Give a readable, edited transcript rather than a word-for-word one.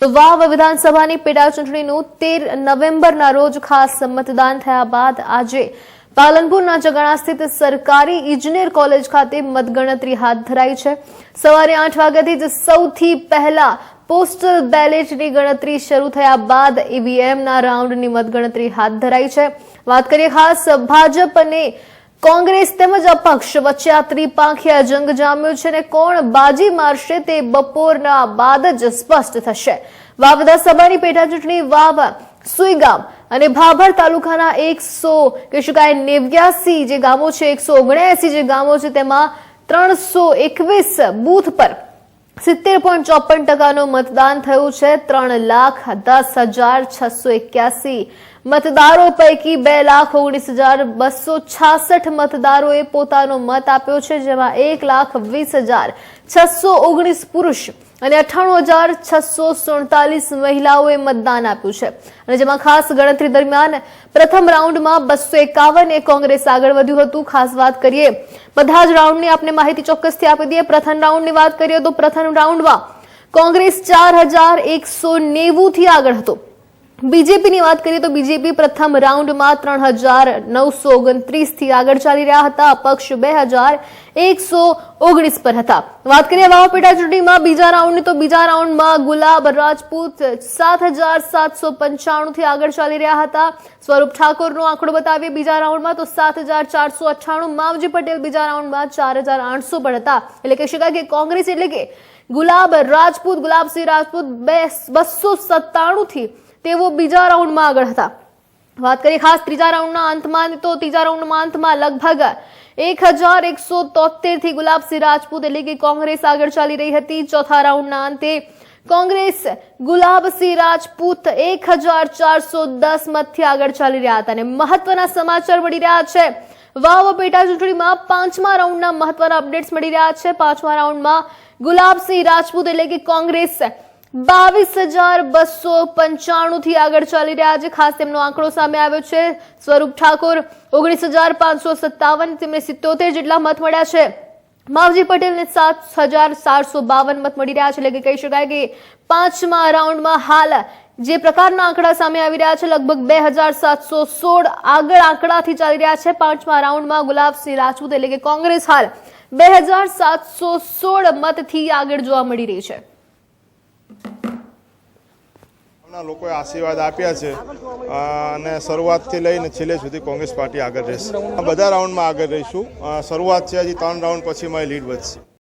તો વાવ વિધાનસભાની પેટા ચૂંટણીનું 13 નવેમ્બરના રોજ ખાસ મતદાન થયા બાદ આજે પાલનપુરના જગાણા સ્થિત સરકારી ઇજનેર કોલેજ ખાતે મતગણતરી હાથ ધરાઈ છે। સવારે 8 વાગ્યાથી જ સૌથી પહેલા પોસ્ટલ બેલેટની ગણતરી શરૂ થયા બાદ ઈવીએમના રાઉન્ડની મતગણતરી હાથ ધરાઈ છે। વાત કરીએ ખાસ ભાજપ અને કોંગ્રેસ તેમજ અપક્ષ વચ્ચે આ ત્રિપાંખીય જંગ જામ્યો છે અને કોણ બાજી મારશે તે બપોરના બાદ જ સ્પષ્ટ થશે। વાવ વિધાનસભાની પેટા ચૂંટણી વાવ સુઈગામ અને ભાભર તાલુકાના 189 જે ગામો છે 179 જે ગામો છે તેમાં 321 બૂથ પર 70.54% મતદાન થયું છે। 3,10,681 મતદારો પૈકી 2,19,266 મતદારોએ પોતાનો મત આપ્યો છે, જેમાં 1,20,619 પુરુષ અને 98,647 મહિલાઓએ મતદાન આપ્યું છે અને જેમાં ખાસ ગણતરી દરમિયાન પ્રથમ રાઉન્ડમાં 251 કોંગ્રેસ આગળ વધ્યું હતું। ખાસ વાત કરીએ બધા જ રાઉન્ડની આપને માહિતી ચોક્કસથી આપી દઈએ। પ્રથમ રાઉન્ડની વાત કરીએ તો પ્રથમ રાઉન્ડમાં કોંગ્રેસ 4,190 થી આગળ હતો। બીજેપીની વાત કરીએ તો બીજેપી પ્રથમ રાઉન્ડમાં 3,929 થી આગળ ચાલી રહ્યા હતા। અપક્ષ 2,119 પર હતા। વાત કરીએ વાવ પેટા ચૂંટણીમાં બીજા રાઉન્ડની તો બીજા રાઉન્ડમાં ગુલાબ રાજપૂત 7,795 થી આગળ ચાલી રહ્યા હતા। સ્વરૂપ ઠાકોરનો આંકડો બતાવીએ બીજા રાઉન્ડમાં તો 7,498, માવજી પટેલ બીજા રાઉન્ડમાં 4,800 પર હતા। એટલે કહી શકાય કે કોંગ્રેસ એટલે કે ગુલાબસિંહ રાજપૂત 297 થી તેઓ બીજા રાઉન્ડમાં આગળ હતા। વાત કરીએ ખાસ ત્રીજા રાઉન્ડના અંતમાં તો ત્રીજા રાઉન્ડના અંતમાં લગભગ 1,173 થી ગુલાબસિંહ રાજપૂત એટલે કે કોંગ્રેસ આગળ ચાલી રહી હતી। ચોથા રાઉન્ડના અંતે કોંગ્રેસ ગુલાબસિંહ રાજપૂત 1,410 મતથી આગળ ચાલી રહ્યા હતા અને મહત્વના સમાચાર મળી રહ્યા છે। વાવ પેટા ચૂંટણીમાં પાંચમા રાઉન્ડના મહત્વના અપડેટ્સ મળી રહ્યા છે। પાંચમા રાઉન્ડમાં ગુલાબસિંહ રાજપૂત એટલે કે કોંગ્રેસ 22,295 થી આગળ ચાલી રહ્યા છે। ખાસ તેમનો આંકડો સામે આવ્યો છે। સ્વરૂપ ઠાકોર 19,557 તેમને 77 જેટલા મત મળ્યા છે। માવજી પટેલને 7,752 મત મળી રહ્યા છે। એટલે કે કહી શકાય કે પાંચમા રાઉન્ડમાં હાલ જે પ્રકારના આંકડા સામે આવી રહ્યા છે લગભગ 2,716 આગળ આંકડાથી ચાલી રહ્યા છે। પાંચમા રાઉન્ડમાં ગુલાબસિંહ રાજપૂત એટલે કે કોંગ્રેસ હાલ 2,716 મતથી આગળ જોવા મળી રહી છે। લોકોએ આશીર્વાદ આપ્યા છે અને શરૂઆતથી લઈને છેલ્લે સુધી કોંગ્રેસ પાર્ટી આગળ રહેશે। બધા રાઉન્ડમાં આગળ રહીશું। શરૂઆત છે, હજી 3 રાઉન્ડ પછી મારી લીડ વધશે।